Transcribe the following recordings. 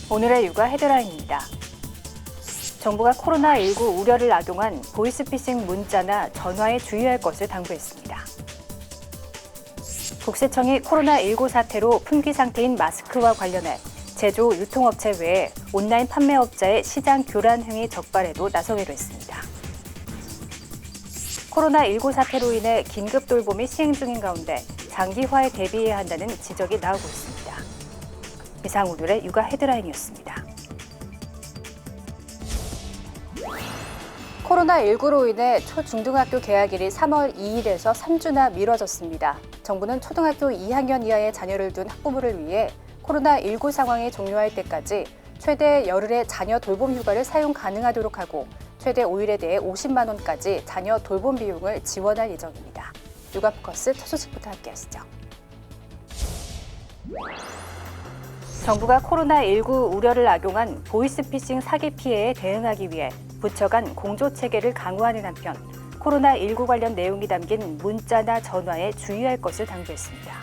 오늘의 육아 헤드라인입니다. 정부가 코로나19 우려를 악용한 보이스피싱 문자나 전화에 주의할 것을 당부했습니다. 국세청이 코로나19 사태로 품귀 상태인 마스크와 관련해 제조, 유통업체 외에 온라인 판매업자의 시장 교란 행위 적발에도 나서기로 했습니다. 코로나19 사태로 인해 긴급 돌봄이 시행 중인 가운데 장기화에 대비해야 한다는 지적이 나오고 있습니다. 이상 오늘의 육아 헤드라인이었습니다. 코로나19로 인해 초중등학교 개학일이 3월 2일에서 3주나 미뤄졌습니다. 정부는 초등학교 2학년 이하의 자녀를 둔 학부모를 위해 코로나19 상황이 종료할 때까지 최대 열흘의 자녀 돌봄 휴가를 사용 가능하도록 하고 최대 5일에 대해 50만 원까지 자녀 돌봄 비용을 지원할 예정입니다. 육아 포커스 첫 소식부터 함께 하시죠. 정부가 코로나19 우려를 악용한 보이스피싱 사기 피해에 대응하기 위해 부처 간 공조체계를 강화하는 한편 코로나19 관련 내용이 담긴 문자나 전화에 주의할 것을 당부했습니다.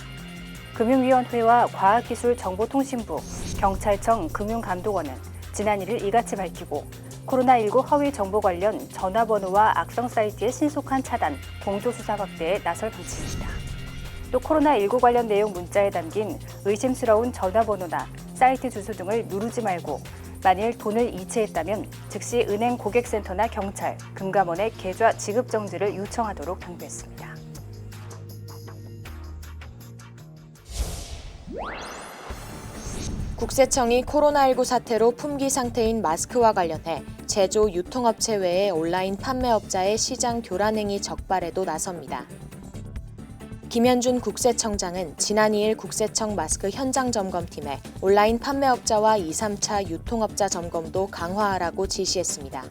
금융위원회와 과학기술정보통신부, 경찰청 금융감독원은 지난 1일 이같이 밝히고 코로나19 허위 정보 관련 전화번호와 악성 사이트의 신속한 차단, 공조수사 확대에 나설 방침입니다. 또 코로나19 관련 내용 문자에 담긴 의심스러운 전화번호나 사이트 주소 등을 누르지 말고 만일 돈을 이체했다면 즉시 은행 고객센터나 경찰, 금감원에 계좌 지급 정지를 요청하도록 당부했습니다. 국세청이 코로나19 사태로 품귀 상태인 마스크와 관련해 제조, 유통업체 외에 온라인 판매업자의 시장 교란 행위 적발에도 나섭니다. 김현준 국세청장은 지난 2일 국세청 마스크 현장 점검팀에 온라인 판매업자와 2, 3차 유통업자 점검도 강화하라고 지시했습니다.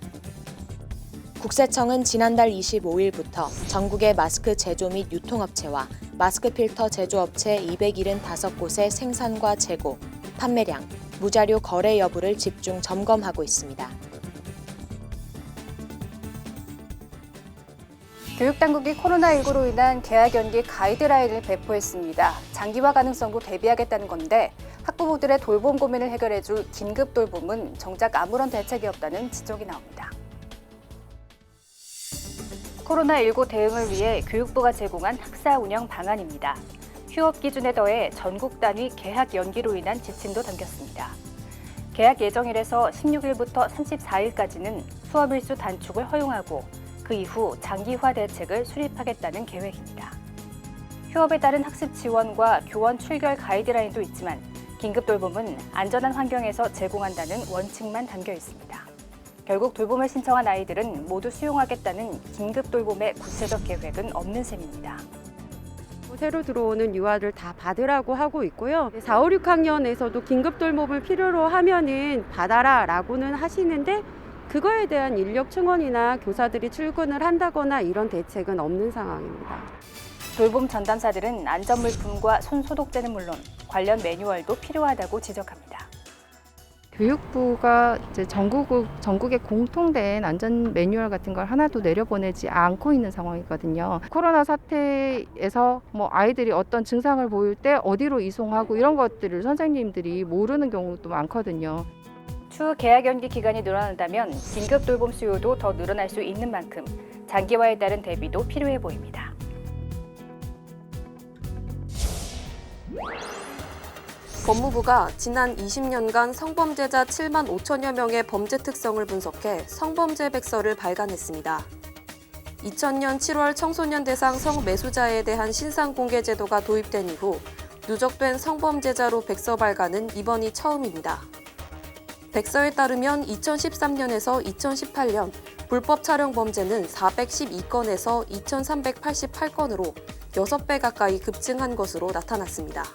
국세청은 지난달 25일부터 전국의 마스크 제조 및 유통업체와 마스크 필터 제조업체 275곳의 생산과 재고, 판매량, 무자료 거래 여부를 집중 점검하고 있습니다. 교육당국이 코로나19로 인한 개학 연기 가이드라인을 배포했습니다. 장기화 가능성도 대비하겠다는 건데 학부모들의 돌봄 고민을 해결해줄 긴급 돌봄은 정작 아무런 대책이 없다는 지적이 나옵니다. 코로나19 대응을 위해 교육부가 제공한 학사 운영 방안입니다. 휴업 기준에 더해 전국 단위 개학 연기로 인한 지침도 담겼습니다. 개학 예정일에서 16일부터 34일까지는 수업 일수 단축을 허용하고 그 이후 장기화 대책을 수립하겠다는 계획입니다. 휴업에 따른 학습 지원과 교원 출결 가이드라인도 있지만 긴급 돌봄은 안전한 환경에서 제공한다는 원칙만 담겨 있습니다. 결국 돌봄을 신청한 아이들은 모두 수용하겠다는 긴급 돌봄의 구체적 계획은 없는 셈입니다. 새로 들어오는 유아를 다 받으라고 하고 있고요. 4, 5, 6학년에서도 긴급 돌봄을 필요로 하면은 받아라 라고는 하시는데 그거에 대한 인력 충원이나 교사들이 출근을 한다거나 이런 대책은 없는 상황입니다. 돌봄 전담사들은 안전물품과 손소독제는 물론 관련 매뉴얼도 필요하다고 지적합니다. 교육부가 이제 전국에 공통된 안전 매뉴얼 같은 걸 하나도 내려보내지 않고 있는 상황이거든요. 코로나 사태에서 아이들이 어떤 증상을 보일 때 어디로 이송하고 이런 것들을 선생님들이 모르는 경우도 많거든요. 추후 개학 연기 기간이 늘어난다면 긴급 돌봄 수요도 더 늘어날 수 있는 만큼 장기화에 따른 대비도 필요해 보입니다. 법무부가 지난 20년간 성범죄자 7만 5천여 명의 범죄 특성을 분석해 성범죄 백서를 발간했습니다. 2000년 7월 청소년 대상 성매수자에 대한 신상 공개 제도가 도입된 이후 누적된 성범죄자로 백서 발간은 이번이 처음입니다. 백서에 따르면 2013년에서 2018년 불법 촬영 범죄는 412건에서 2388건으로 6배 가까이 급증한 것으로 나타났습니다.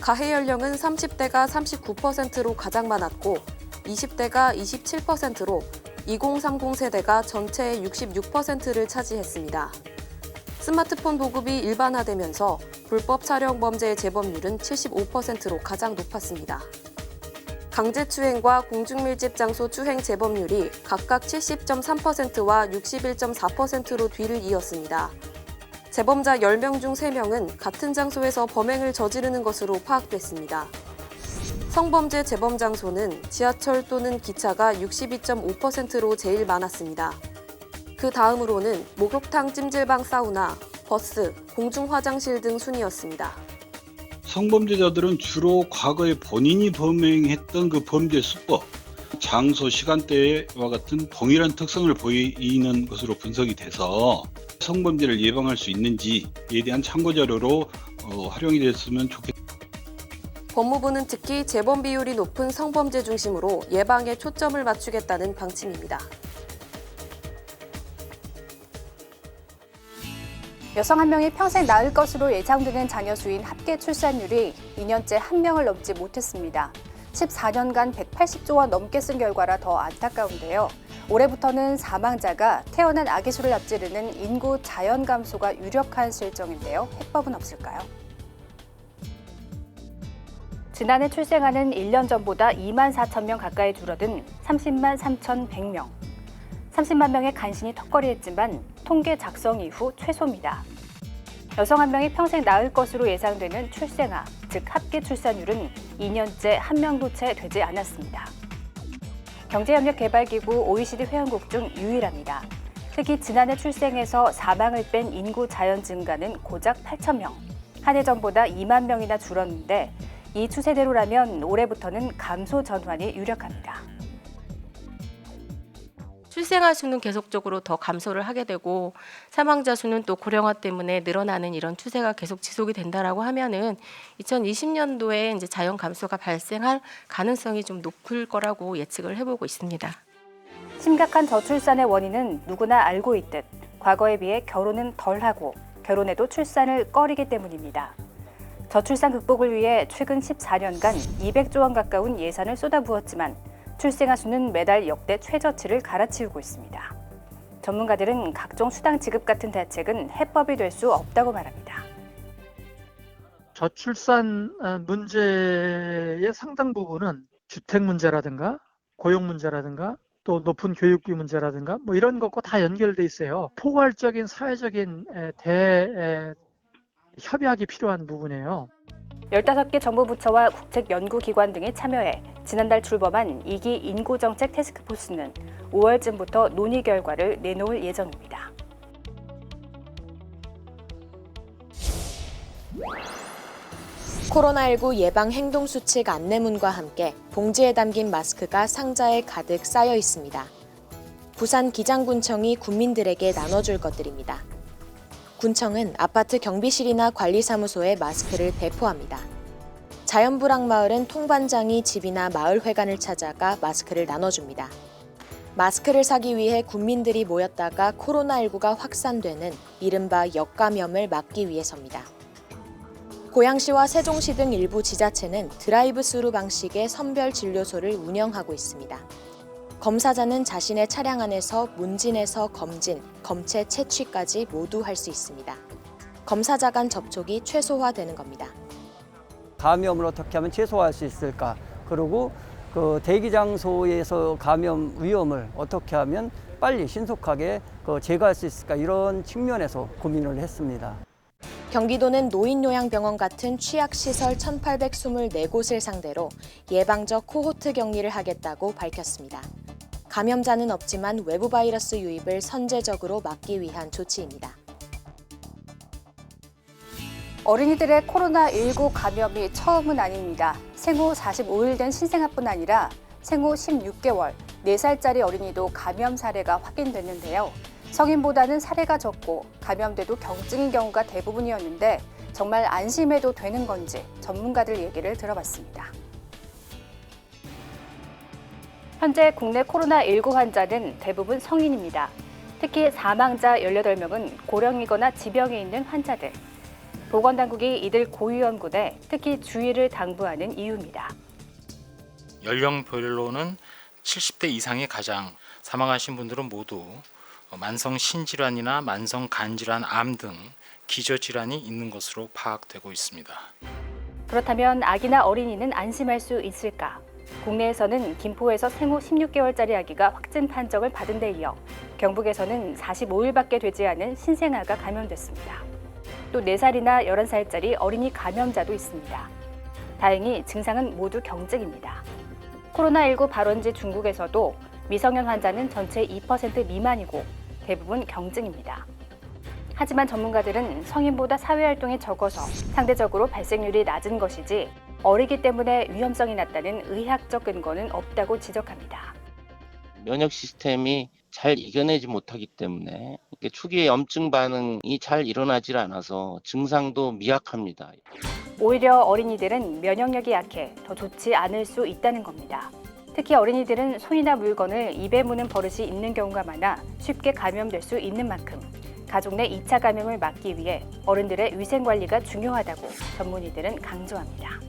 가해 연령은 30대가 39%로 가장 많았고 20대가 27%로 2030 세대가 전체의 66%를 차지했습니다. 스마트폰 보급이 일반화되면서 불법 촬영 범죄의 재범률은 75%로 가장 높았습니다. 강제추행과 공중밀집 장소 추행 재범률이 각각 70.3%와 61.4%로 뒤를 이었습니다. 재범자 10명 중 3명은 같은 장소에서 범행을 저지르는 것으로 파악됐습니다. 성범죄 재범 장소는 지하철 또는 기차가 62.5%로 제일 많았습니다. 그 다음으로는 목욕탕, 찜질방, 사우나, 버스, 공중 화장실 등 순이었습니다. 성범죄자들은 주로 과거에 본인이 범행했던 그 범죄 수법, 장소, 시간대와 같은 동일한 특성을 보이는 것으로 분석이 돼서 성범죄를 예방할 수 있는지에 대한 참고자료로 활용이 됐으면 좋겠습니다. 법무부는 특히 재범 비율이 높은 성범죄 중심으로 예방에 초점을 맞추겠다는 방침입니다. 여성 한 명이 평생 낳을 것으로 예상되는 자녀 수인 합계 출산율이 2년째 1명을 넘지 못했습니다. 14년간 180조 원 넘게 쓴 결과라 더 안타까운데요. 올해부터는 사망자가 태어난 아기 수를 앞지르는 인구 자연 감소가 유력한 실정인데요. 해법은 없을까요? 지난해 출생아는 1년 전보다 2만 4천 명 가까이 줄어든 30만 3,100명. 30만 명의 간신히 턱걸이했지만 통계 작성 이후 최소입니다. 여성 한 명이 평생 낳을 것으로 예상되는 출생아, 즉 합계 출산율은 2년째 1명도 채 되지 않았습니다. 경제협력개발기구 OECD 회원국 중 유일합니다. 특히 지난해 출생에서 사망을 뺀 인구 자연 증가는 고작 8천 명. 한 해 전보다 2만 명이나 줄었는데 이 추세대로라면 올해부터는 감소 전환이 유력합니다. 출생아 수는 계속적으로 더 감소를 하게 되고 사망자 수는 또 고령화 때문에 늘어나는 이런 추세가 계속 지속이 된다라고 하면은 2020년도에 이제 자연 감소가 발생할 가능성이 좀 높을 거라고 예측을 해보고 있습니다. 심각한 저출산의 원인은 누구나 알고 있듯 과거에 비해 결혼은 덜하고 결혼해도 출산을 꺼리기 때문입니다. 저출산 극복을 위해 최근 14년간 200조 원 가까운 예산을 쏟아부었지만 출생아 수는 매달 역대 최저치를 갈아치우고 있습니다. 전문가들은 각종 수당 지급 같은 대책은 해법이 될 수 없다고 말합니다. 저출산 문제의 상당 부분은 주택 문제라든가 고용 문제라든가 또 높은 교육비 문제라든가 뭐 이런 것과 다 연결돼 있어요. 포괄적인 사회적인 협약이 필요한 부분이에요. 15개 정부 부처와 국책연구기관 등이 참여해 지난달 출범한 2기 인구정책 태스크포스는 5월쯤부터 논의 결과를 내놓을 예정입니다. 코로나19 예방 행동 수칙 안내문과 함께 봉지에 담긴 마스크가 상자에 가득 쌓여 있습니다. 부산 기장군청이 국민들에게 나눠줄 것들입니다. 군청은 아파트 경비실이나 관리사무소에 마스크를 배포합니다. 자연불황마을은 통반장이 집이나 마을회관을 찾아가 마스크를 나눠줍니다. 마스크를 사기 위해 국민들이 모였다가 코로나19가 확산되는 이른바 역감염을 막기 위해서입니다. 고양시와 세종시 등 일부 지자체는 드라이브스루 방식의 선별진료소를 운영하고 있습니다. 검사자는 자신의 차량 안에서 문진에서 검진, 검체 채취까지 모두 할 수 있습니다. 검사자 간 접촉이 최소화되는 겁니다. 감염을 어떻게 하면 최소화할 수 있을까? 그리고 그 대기 장소에서 감염 위험을 어떻게 하면 빨리 신속하게 제거할 수 있을까? 이런 측면에서 고민을 했습니다. 경기도는 노인요양병원 같은 취약시설 1,824곳을 상대로 예방적 코호트 격리를 하겠다고 밝혔습니다. 감염자는 없지만 외부 바이러스 유입을 선제적으로 막기 위한 조치입니다. 어린이들의 코로나19 감염이 처음은 아닙니다. 생후 45일 된 신생아뿐 아니라 생후 16개월, 4살짜리 어린이도 감염 사례가 확인됐는데요. 성인보다는 사례가 적고 감염돼도 경증인 경우가 대부분이었는데 정말 안심해도 되는 건지 전문가들 얘기를 들어봤습니다. 현재 국내 코로나19 환자는 대부분 성인입니다. 특히 사망자 18명은 고령이거나 지병이 있는 환자들. 보건당국이 이들 고위험군에 특히 주의를 당부하는 이유입니다. 연령별로는 70대 이상의 가장 사망하신 분들은 모두 만성 신질환이나 만성 간질환, 암 등 기저질환이 있는 것으로 파악되고 있습니다. 그렇다면 아기나 어린이는 안심할 수 있을까? 국내에서는 김포에서 생후 16개월짜리 아기가 확진 판정을 받은 데 이어 경북에서는 45일밖에 되지 않은 신생아가 감염됐습니다. 또 4살이나 11살짜리 어린이 감염자도 있습니다. 다행히 증상은 모두 경증입니다. 코로나19 발원지 중국에서도 미성년 환자는 전체 2% 미만이고 대부분 경증입니다. 하지만 전문가들은 성인보다 사회활동이 적어서 상대적으로 발생률이 낮은 것이지 어리기 때문에 위험성이 낮다는 의학적 근거는 없다고 지적합니다. 면역 시스템이 잘 이겨내지 못하기 때문에 초기에 염증 반응이 잘 일어나질 않아서 증상도 미약합니다. 오히려 어린이들은 면역력이 약해 더 좋지 않을 수 있다는 겁니다. 특히 어린이들은 손이나 물건을 입에 무는 버릇이 있는 경우가 많아 쉽게 감염될 수 있는 만큼 가족 내 2차 감염을 막기 위해 어른들의 위생 관리가 중요하다고 전문의들은 강조합니다.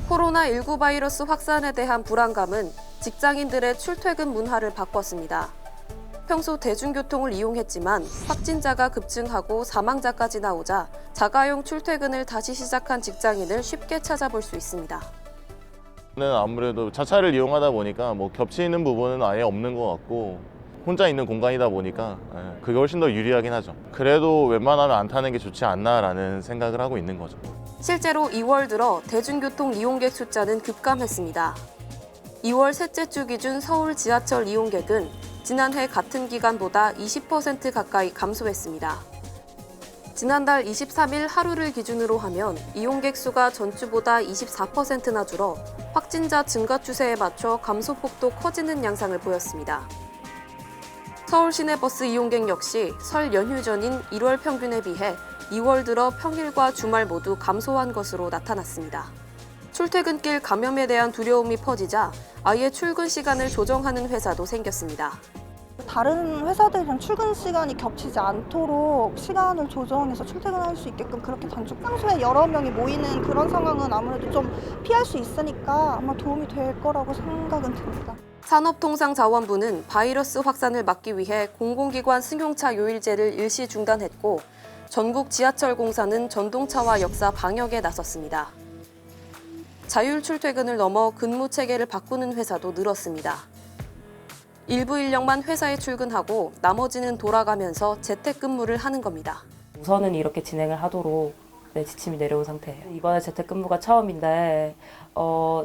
코로나19 바이러스 확산에 대한 불안감은 직장인들의 출퇴근 문화를 바꿨습니다. 평소 대중교통을 이용했지만 확진자가 급증하고 사망자까지 나오자 자가용 출퇴근을 다시 시작한 직장인을 쉽게 찾아볼 수 있습니다. 아무래도 자차를 이용하다 보니까 겹치는 부분은 아예 없는 것 같고 혼자 있는 공간이다 보니까 그게 훨씬 더 유리하긴 하죠. 그래도 웬만하면 안 타는 게 좋지 않나라는 생각을 하고 있는 거죠. 실제로 2월 들어 대중교통 이용객 숫자는 급감했습니다. 2월 셋째 주 기준 서울 지하철 이용객은 지난해 같은 기간보다 20% 가까이 감소했습니다. 지난달 23일 하루를 기준으로 하면 이용객 수가 전주보다 24%나 줄어 확진자 증가 추세에 맞춰 감소폭도 커지는 양상을 보였습니다. 서울 시내버스 이용객 역시 설 연휴 전인 1월 평균에 비해 2월 들어 평일과 주말 모두 감소한 것으로 나타났습니다. 출퇴근길 감염에 대한 두려움이 퍼지자 아예 출근 시간을 조정하는 회사도 생겼습니다. 다른 회사들이랑 출근 시간이 겹치지 않도록 시간을 조정해서 출퇴근할 수 있게끔 그렇게 단축 장소에 여러 명이 모이는 그런 상황은 아무래도 좀 피할 수 있으니까 아마 도움이 될 거라고 생각은 듭니다. 산업통상자원부는 바이러스 확산을 막기 위해 공공기관 승용차 요일제를 일시 중단했고 전국 지하철 공사는 전동차와 역사 방역에 나섰습니다. 자율 출퇴근을 넘어 근무 체계를 바꾸는 회사도 늘었습니다. 일부 인력만 회사에 출근하고 나머지는 돌아가면서 재택근무를 하는 겁니다. 우선은 이렇게 진행을 하도록 지침이 내려온 상태예요. 이번에 재택근무가 처음인데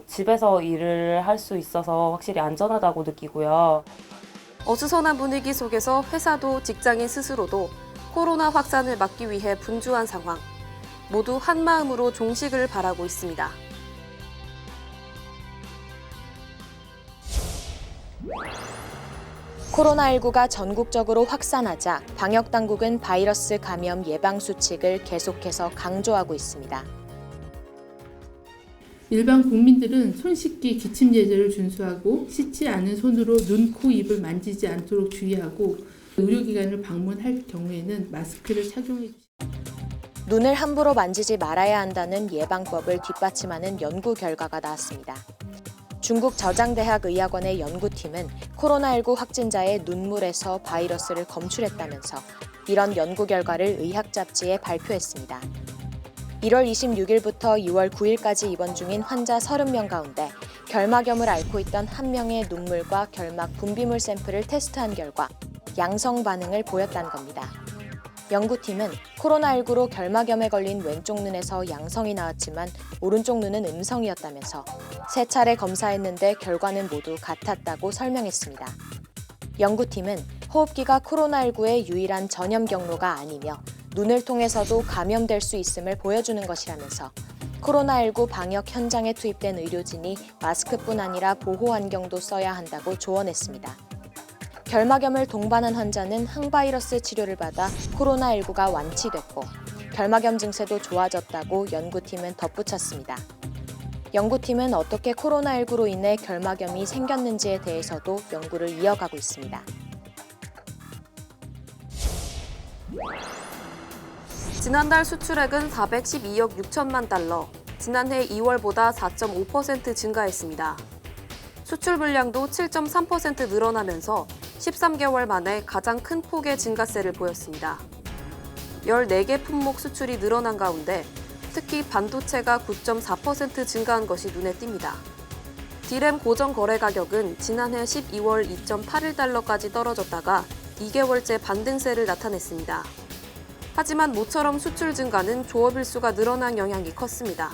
집에서 일을 할 수 있어서 확실히 안전하다고 느끼고요. 어수선한 분위기 속에서 회사도 직장인 스스로도 코로나 확산을 막기 위해 분주한 상황. 모두 한마음으로 종식을 바라고 있습니다. 코로나19가 전국적으로 확산하자 방역당국은 바이러스 감염 예방 수칙을 계속해서 강조하고 있습니다. 일반 국민들은 손 씻기 기침 예절을 준수하고 씻지 않은 손으로 눈, 코, 입을 만지지 않도록 주의하고 의료기관을 방문할 경우에는 마스크를 착용해 주십시오. 눈을 함부로 만지지 말아야 한다는 예방법을 뒷받침하는 연구 결과가 나왔습니다. 중국 저장대학 의학원의 연구팀은 코로나19 확진자의 눈물에서 바이러스를 검출했다면서 이런 연구 결과를 의학 잡지에 발표했습니다. 1월 26일부터 2월 9일까지 입원 중인 환자 30명 가운데 결막염을 앓고 있던 한 명의 눈물과 결막 분비물 샘플을 테스트한 결과 양성 반응을 보였다는 겁니다. 연구팀은 코로나19로 결막염에 걸린 왼쪽 눈에서 양성이 나왔지만 오른쪽 눈은 음성이었다면서 3차례 검사했는데 결과는 모두 같았다고 설명했습니다. 연구팀은 호흡기가 코로나19의 유일한 전염 경로가 아니며 눈을 통해서도 감염될 수 있음을 보여주는 것이라면서 코로나19 방역 현장에 투입된 의료진이 마스크뿐 아니라 보호 안경도 써야 한다고 조언했습니다. 결막염을 동반한 환자는 항바이러스 치료를 받아 코로나19가 완치됐고 결막염 증세도 좋아졌다고 연구팀은 덧붙였습니다. 연구팀은 어떻게 코로나19로 인해 결막염이 생겼는지에 대해서도 연구를 이어가고 있습니다. 지난달 수출액은 412억 6천만 달러, 지난해 2월보다 4.5% 증가했습니다. 수출 물량도 7.3% 늘어나면서 13개월 만에 가장 큰 폭의 증가세를 보였습니다. 14개 품목 수출이 늘어난 가운데 특히 반도체가 9.4% 증가한 것이 눈에 띕니다. D램 고정 거래 가격은 지난해 12월 2.81달러까지 떨어졌다가 2개월째 반등세를 나타냈습니다. 하지만 모처럼 수출 증가는 조업일수가 늘어난 영향이 컸습니다.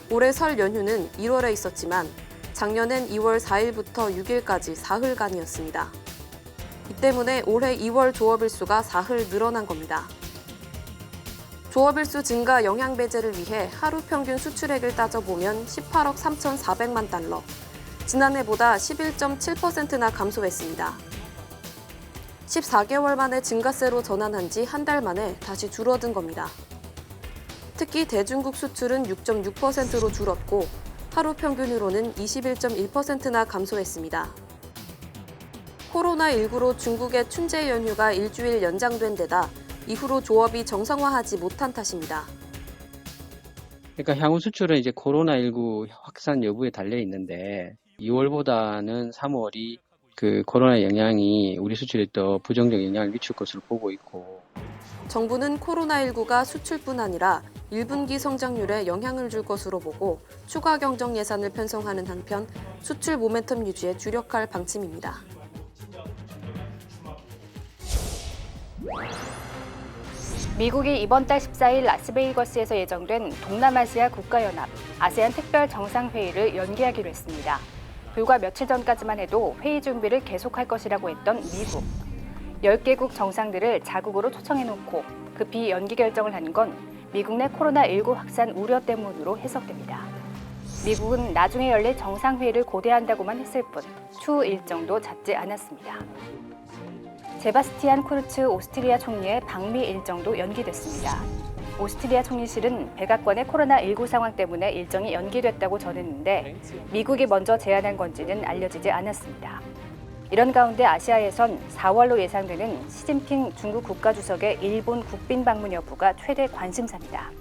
올해 설 연휴는 1월에 있었지만 작년엔 2월 4일부터 6일까지 사흘간이었습니다. 이 때문에 올해 2월 조업일수가 사흘 늘어난 겁니다. 조업일수 증가 영향 배제를 위해 하루 평균 수출액을 따져보면 18억 3,400만 달러, 지난해보다 11.7%나 감소했습니다. 14개월 만에 증가세로 전환한 지 한 달 만에 다시 줄어든 겁니다. 특히 대중국 수출은 6.6%로 줄었고 하루 평균으로는 21.1%나 감소했습니다. 코로나19로 중국의 춘제 연휴가 일주일 연장된 데다 이후로 조업이 정상화하지 못한 탓입니다. 그러니까 향후 수출은 이제 코로나19 확산 여부에 달려 있는데 2월보다는 3월이 그 코로나 영향이 우리 수출에 더 부정적 영향을 미칠 것으로 보고 있고, 정부는 코로나19가 수출뿐 아니라 1분기 성장률에 영향을 줄 것으로 보고 추가 경정 예산을 편성하는 한편 수출 모멘텀 유지에 주력할 방침입니다. 미국이 이번 달 14일 라스베이거스에서 예정된 동남아시아 국가연합 아세안 특별 정상회의를 연기하기로 했습니다. 불과 며칠 전까지만 해도 회의 준비를 계속할 것이라고 했던 미국. 10개국 정상들을 자국으로 초청해놓고 급히 연기 결정을 한 건 미국 내 코로나19 확산 우려 때문으로 해석됩니다. 미국은 나중에 열릴 정상회의를 고대한다고만 했을 뿐 추후 일정도 잡지 않았습니다. 세바스티안 쿠르츠 오스트리아 총리의 방미 일정도 연기됐습니다. 오스트리아 총리실은 백악관의 코로나19 상황 때문에 일정이 연기됐다고 전했는데 미국이 먼저 제안한 건지는 알려지지 않았습니다. 이런 가운데 아시아에선 4월로 예상되는 시진핑 중국 국가주석의 일본 국빈 방문 여부가 최대 관심사입니다.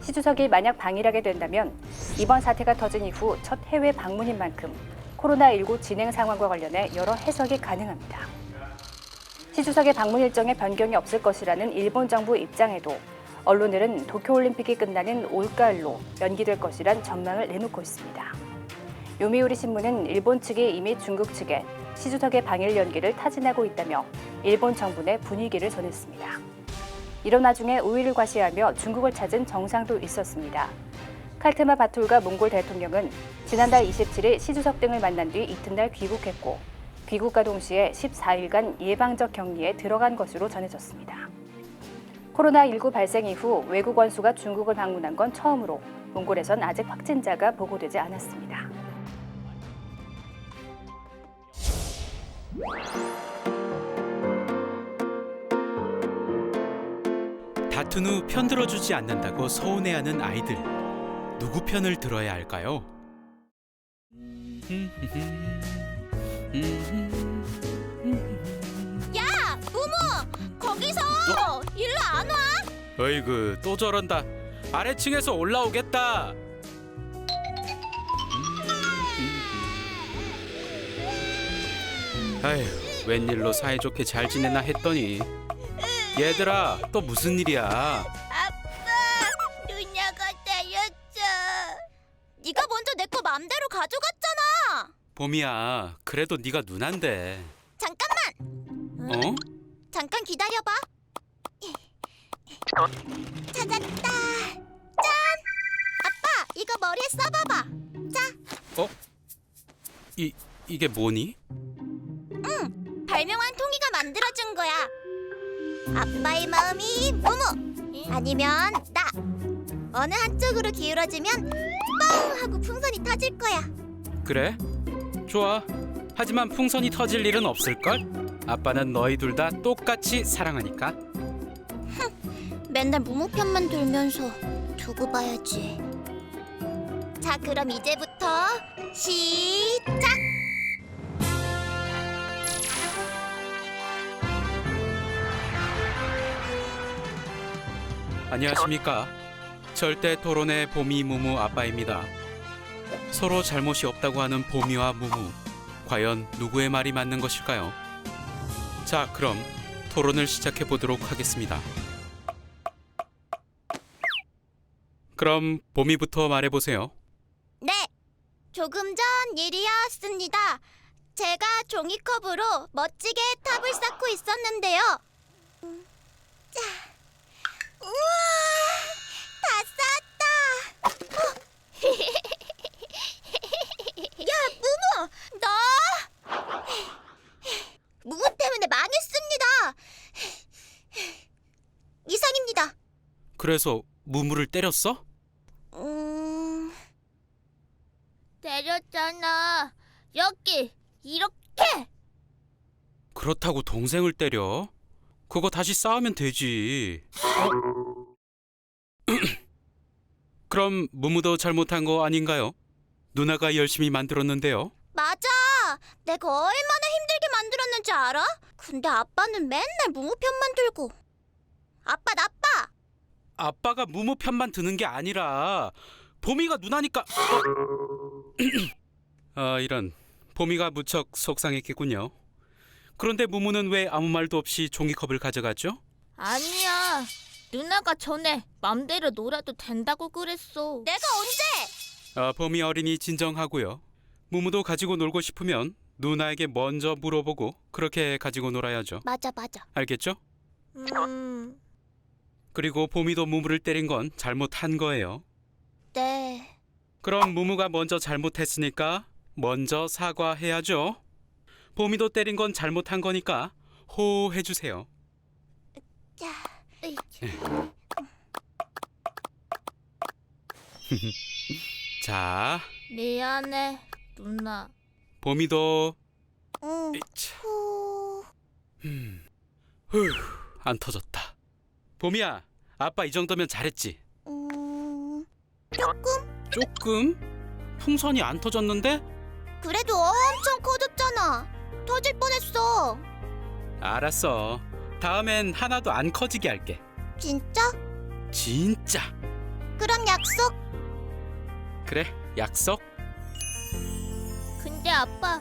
시 주석이 만약 방일하게 된다면 이번 사태가 터진 이후 첫 해외 방문인 만큼 코로나19 진행 상황과 관련해 여러 해석이 가능합니다. 시 주석의 방문 일정에 변경이 없을 것이라는 일본 정부 입장에도 언론들은 도쿄올림픽이 끝나는 올가을로 연기될 것이란 전망을 내놓고 있습니다. 요미우리 신문은 일본 측이 이미 중국 측에 시 주석의 방일 연기를 타진하고 있다며 일본 정부 내 분위기를 전했습니다. 이런 와중에 우위를 과시하며 중국을 찾은 정상도 있었습니다. 칼트마 바툴가 몽골 대통령은 지난달 27일 시 주석 등을 만난 뒤 이튿날 귀국했고 귀국과 동시에 14일간 예방적 격리에 들어간 것으로 전해졌습니다. 코로나19 발생 이후 외국 원수가 중국을 방문한 건 처음으로 몽골에선 아직 확진자가 보고되지 않았습니다. 다툰 후 편들어주지 않는다고 서운해하는 아이들. 누구 편을 들어야 할까요? 야, 무무! 거기서 일로 안 와? 어이구, 또 저런다. 아래층에서 올라오겠다. 아휴, 웬일로 사이좋게 잘 지내나 했더니 얘들아, 또 무슨 일이야? 아빠, 누나가 때렸어. 네가 먼저 내 거 맘대로 가져갔잖아. 봄이야, 그래도 네가 누난데. 잠깐만. 어? 잠깐 기다려봐. 찾았다. 짠! 아빠, 이거 머리에 써봐봐. 자. 어? 이게 뭐니? 응, 발명한 통이가 만들어준 거야. 아빠의 마음이 무무 아니면 나. 어느 한쪽으로 기울어지면 뻥 하고 풍선이 터질 거야. 그래? 좋아. 하지만 풍선이 터질 일은 없을걸? 아빠는 너희 둘 다 똑같이 사랑하니까. 맨날 무무 편만 들면서 두고 봐야지. 자, 그럼 이제부터 시작! 안녕하십니까. 절대 토론의 봄이 무무 아빠입니다. 서로 잘못이 없다고 하는 봄이와 무무. 과연 누구의 말이 맞는 것일까요? 자, 그럼 토론을 시작해 보도록 하겠습니다. 그럼 봄이부터 말해보세요. 네, 조금 전 일이었습니다. 제가 종이컵으로 멋지게 탑을 쌓고 있었는데요. 자, 그래서 무무를 때렸어? 때렸잖아. 여기 이렇게. 그렇다고 동생을 때려? 그거 다시 싸우면 되지. 그럼 무무도 잘못한 거 아닌가요? 누나가 열심히 만들었는데요. 맞아. 내가 얼마나 힘들게 만들었는지 알아? 근데 아빠는 맨날 무무 편만 들고. 아빠 나빠. 아빠가 무무 편만 드는 게 아니라 봄이가 누나니까. 아, 이런. 봄이가 무척 속상했겠군요. 그런데 무무는 왜 아무 말도 없이 종이컵을 가져갔죠? 아니야. 누나가 전에 맘대로 놀아도 된다고 그랬어. 내가 언제? 봄이 어린이 진정하고요. 무무도 가지고 놀고 싶으면 누나에게 먼저 물어보고 그렇게 가지고 놀아야죠. 맞아. 알겠죠? 그리고 봄이도 무무를 때린 건 잘못한 거예요. 네. 그럼 무무가 먼저 잘못했으니까 먼저 사과해야죠. 봄이도 때린 건 잘못한 거니까 호해주세요. 자, 미안해, 누나. 봄이도. 응. 안 터졌다. 봄이야, 아빠 이 정도면 잘했지? 조금? 풍선이 안 터졌는데? 그래도 엄청 커졌잖아. 터질 뻔했어. 알았어. 다음엔 하나도 안 커지게 할게. 진짜? 진짜. 그럼 약속. 그래, 약속. 근데 아빠,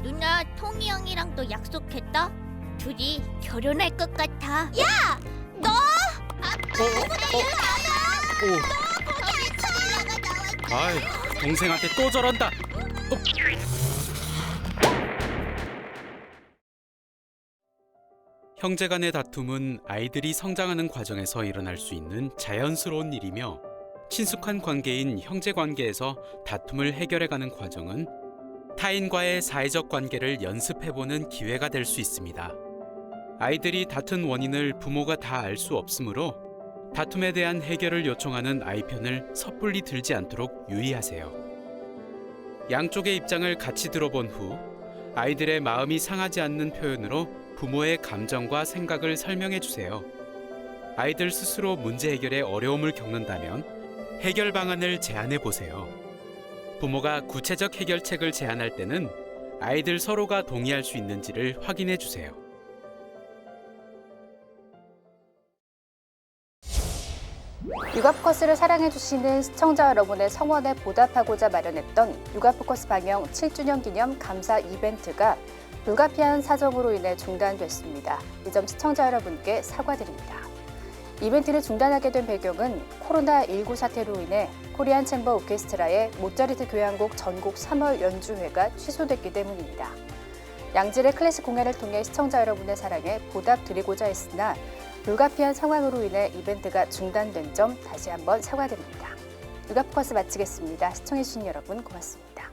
누나 통이 형이랑도 약속했다. 둘이 결혼할 것 같아. 야! 너! 아빠, 누구나 일 안 와! 너 거기 앉혀! 아이, 동생한테 또 저런다. 형제 간의 다툼은 아이들이 성장하는 과정에서 일어날 수 있는 자연스러운 일이며, 친숙한 관계인 형제 관계에서 다툼을 해결해가는 과정은 타인과의 사회적 관계를 연습해보는 기회가 될 수 있습니다. 아이들이 다툰 원인을 부모가 다 알 수 없으므로 다툼에 대한 해결을 요청하는 아이 편을 섣불리 들지 않도록 유의하세요. 양쪽의 입장을 같이 들어본 후 아이들의 마음이 상하지 않는 표현으로 부모의 감정과 생각을 설명해 주세요. 아이들 스스로 문제 해결에 어려움을 겪는다면 해결 방안을 제안해 보세요. 부모가 구체적 해결책을 제안할 때는 아이들 서로가 동의할 수 있는지를 확인해 주세요. 육아포커스를 사랑해주시는 시청자 여러분의 성원에 보답하고자 마련했던 육아포커스 방영 7주년 기념 감사 이벤트가 불가피한 사정으로 인해 중단됐습니다. 이 점 시청자 여러분께 사과드립니다. 이벤트를 중단하게 된 배경은 코로나19 사태로 인해 코리안 챔버 오케스트라의 모차르트 교향곡 전곡 3월 연주회가 취소됐기 때문입니다. 양질의 클래식 공연을 통해 시청자 여러분의 사랑에 보답드리고자 했으나 불가피한 상황으로 인해 이벤트가 중단된 점 다시 한번 사과드립니다. 육아포커스 마치겠습니다. 시청해주신 여러분 고맙습니다.